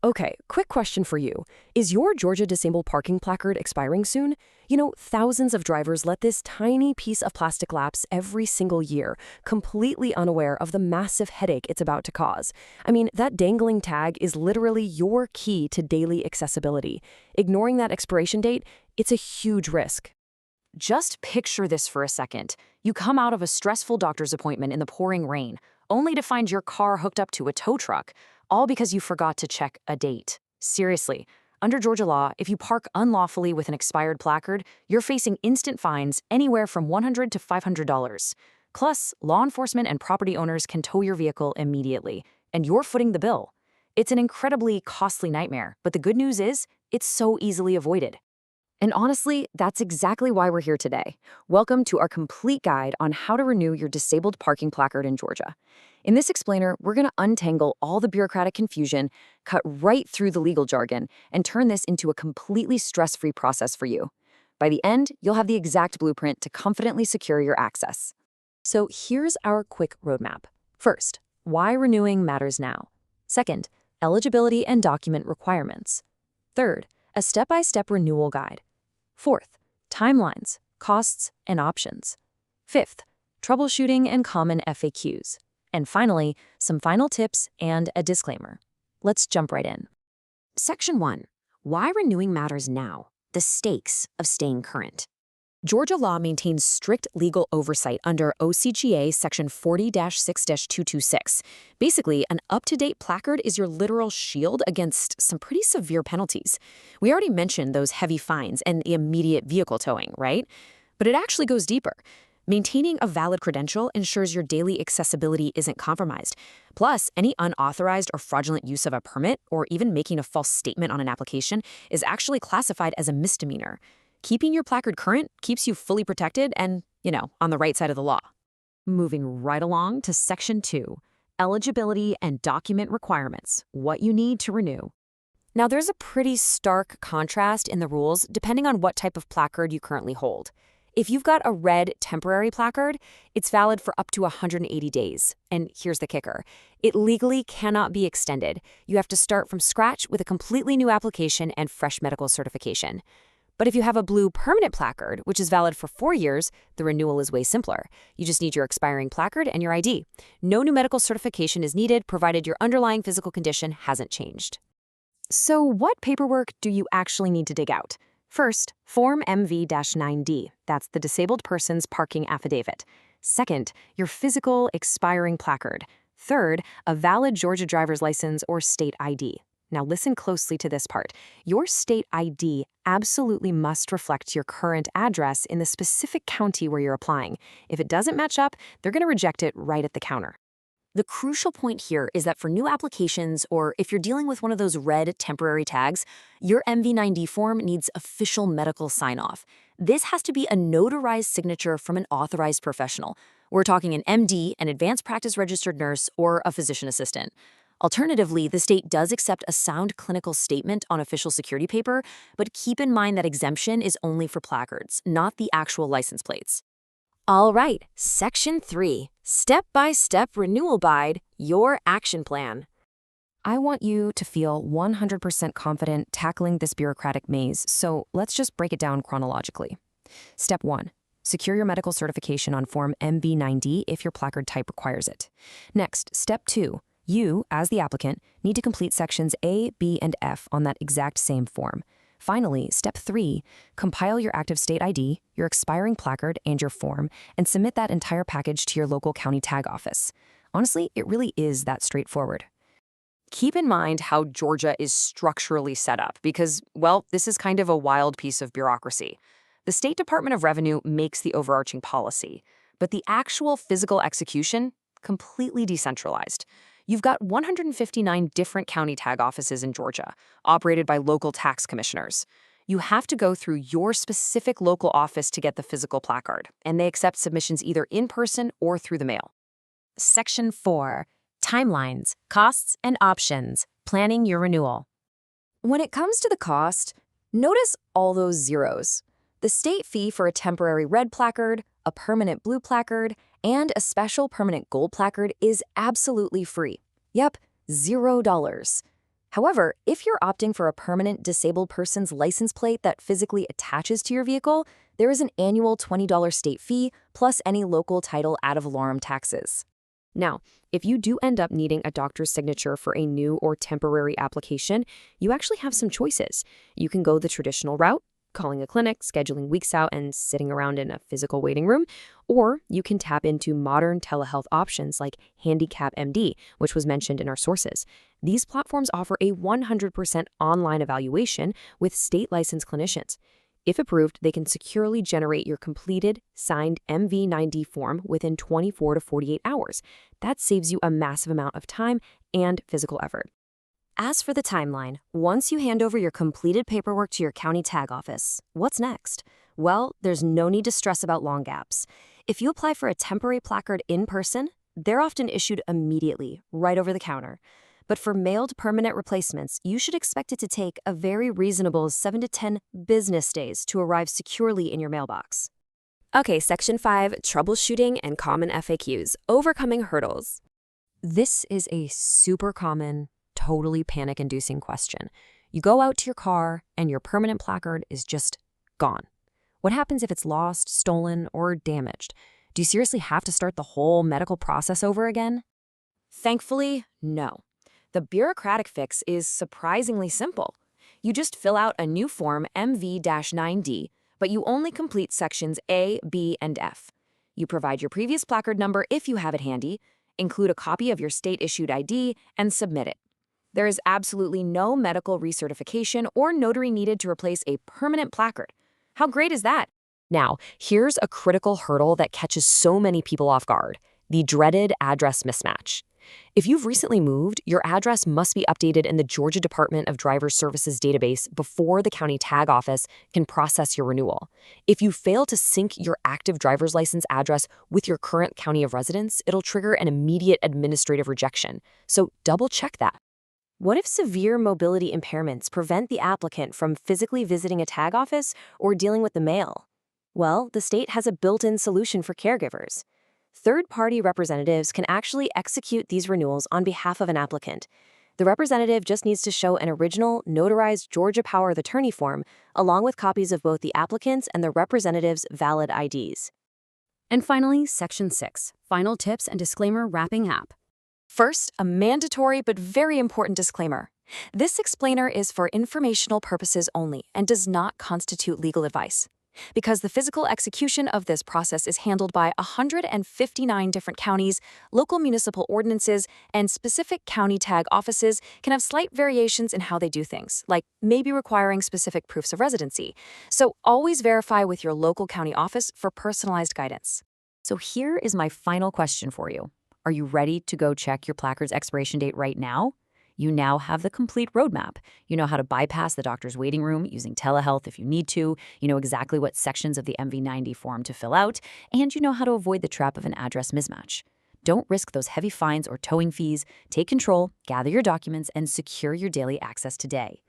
Okay, quick question for you. Is your Georgia disabled parking placard expiring soon? Thousands of drivers let this tiny piece of plastic lapse every single year, completely unaware of the massive headache it's about to cause. That dangling tag is literally your key to daily accessibility. Ignoring that expiration date, it's a huge risk. Just picture this for a second. You come out of a stressful doctor's appointment in the pouring rain, only to find your car hooked up to a tow truck, all because you forgot to check a date. Seriously, under Georgia law, if you park unlawfully with an expired placard, you're facing instant fines anywhere from $100 to $500. Plus, law enforcement and property owners can tow your vehicle immediately, and you're footing the bill. It's an incredibly costly nightmare, but the good news is, it's so easily avoided. And honestly, that's exactly why we're here today. Welcome to our complete guide on how to renew your disabled parking placard in Georgia. In this explainer, we're going to untangle all the bureaucratic confusion, cut right through the legal jargon, and turn this into a completely stress-free process for you. By the end, you'll have the exact blueprint to confidently secure your access. So here's our quick roadmap. First, why renewing matters now. Second, eligibility and document requirements. Third, a step-by-step renewal guide. Fourth, timelines, costs, and options. Fifth, troubleshooting and common FAQs. And finally, some final tips and a disclaimer. Let's jump right in. Section 1. Why renewing matters now. The stakes of staying current. Georgia law maintains strict legal oversight under OCGA Section 40-6-226. Basically, an up-to-date placard is your literal shield against some pretty severe penalties. We already mentioned those heavy fines and the immediate vehicle towing, right? But it actually goes deeper. Maintaining a valid credential ensures your daily accessibility isn't compromised. Plus, any unauthorized or fraudulent use of a permit, or even making a false statement on an application, is actually classified as a misdemeanor. Keeping your placard current keeps you fully protected and, on the right side of the law. Moving right along to Section 2, eligibility and document requirements, what you need to renew. Now, there's a pretty stark contrast in the rules depending on what type of placard you currently hold. If you've got a red temporary placard, it's valid for up to 180 days. And here's the kicker. It legally cannot be extended. You have to start from scratch with a completely new application and fresh medical certification. But if you have a blue permanent placard, which is valid for 4 years, the renewal is way simpler. You just need your expiring placard and your ID. No new medical certification is needed, provided your underlying physical condition hasn't changed. So what paperwork do you actually need to dig out? First, Form MV-9D. That's the Disabled Person's Parking Affidavit. Second, your physical expiring placard. Third, a valid Georgia driver's license or state ID. Now listen closely to this part. Your state ID absolutely must reflect your current address in the specific county where you're applying. If it doesn't match up, they're going to reject it right at the counter. The crucial point here is that for new applications, or if you're dealing with one of those red temporary tags, your MV-9D form needs official medical sign-off. This has to be a notarized signature from an authorized professional. We're talking an MD, an advanced practice registered nurse, or a physician assistant. Alternatively, the state does accept a sound clinical statement on official security paper, but keep in mind that exemption is only for placards, not the actual license plates. All right, Section 3, Step-by-Step Renewal Guide, Your Action Plan. I want you to feel 100% confident tackling this bureaucratic maze, so let's just break it down chronologically. Step 1. Secure your medical certification on Form MV-9D if your placard type requires it. Next, Step 2. You, as the applicant, need to complete sections A, B, and F on that exact same form. Finally, Step 3, compile your active state ID, your expiring placard, and your form, and submit that entire package to your local county tag office. Honestly, it really is that straightforward. Keep in mind how Georgia is structurally set up because, this is kind of a wild piece of bureaucracy. The State Department of Revenue makes the overarching policy, but the actual physical execution, completely decentralized. You've got 159 different county tag offices in Georgia, operated by local tax commissioners. You have to go through your specific local office to get the physical placard, and they accept submissions either in person or through the mail. Section 4. Timelines, costs, and options. Planning your renewal. When it comes to the cost, notice all those zeros. The state fee for a temporary red placard, a permanent blue placard, and a special permanent gold placard is absolutely free. Yep, $0. However, if you're opting for a permanent disabled person's license plate that physically attaches to your vehicle, there is an annual $20 state fee plus any local title ad valorem taxes. Now, if you do end up needing a doctor's signature for a new or temporary application, you actually have some choices. You can go the traditional route, calling a clinic, scheduling weeks out, and sitting around in a physical waiting room, or you can tap into modern telehealth options like Handicap MD, which was mentioned in our sources. These platforms offer a 100% online evaluation with state-licensed clinicians. If approved, they can securely generate your completed, signed MV9D form within 24 to 48 hours. That saves you a massive amount of time and physical effort. As for the timeline, once you hand over your completed paperwork to your county tag office, what's next? Well, there's no need to stress about long gaps. If you apply for a temporary placard in person, they're often issued immediately, right over the counter. But for mailed permanent replacements, you should expect it to take a very reasonable 7 to 10 business days to arrive securely in your mailbox. Okay, Section 5, Troubleshooting and Common FAQs, Overcoming Hurdles. This is a super common, totally panic-inducing question. You go out to your car and your permanent placard is just gone. What happens if it's lost, stolen, or damaged? Do you seriously have to start the whole medical process over again? Thankfully, no. The bureaucratic fix is surprisingly simple. You just fill out a new form MV-9D, but you only complete sections A, B, and F. You provide your previous placard number if you have it handy, include a copy of your state-issued ID, and submit it. There is absolutely no medical recertification or notary needed to replace a permanent placard. How great is that? Now, here's a critical hurdle that catches so many people off guard: the dreaded address mismatch. If you've recently moved, your address must be updated in the Georgia Department of Driver Services database before the county tag office can process your renewal. If you fail to sync your active driver's license address with your current county of residence, it'll trigger an immediate administrative rejection. So double-check that. What if severe mobility impairments prevent the applicant from physically visiting a tag office or dealing with the mail? Well, the state has a built-in solution for caregivers. Third-party representatives can actually execute these renewals on behalf of an applicant. The representative just needs to show an original, notarized Georgia Power of Attorney form, along with copies of both the applicant's and the representative's valid IDs. And finally, Section 6, Final Tips and Disclaimer Wrapping App. First, a mandatory but very important disclaimer. This explainer is for informational purposes only and does not constitute legal advice. Because the physical execution of this process is handled by 159 different counties, local municipal ordinances, and specific county tag offices can have slight variations in how they do things, like maybe requiring specific proofs of residency. So always verify with your local county office for personalized guidance. So here is my final question for you. Are you ready to go check your placard's expiration date right now? You now have the complete roadmap. You know how to bypass the doctor's waiting room using telehealth if you need to. You know exactly what sections of the MV-9D form to fill out. And you know how to avoid the trap of an address mismatch. Don't risk those heavy fines or towing fees. Take control, gather your documents, and secure your daily access today.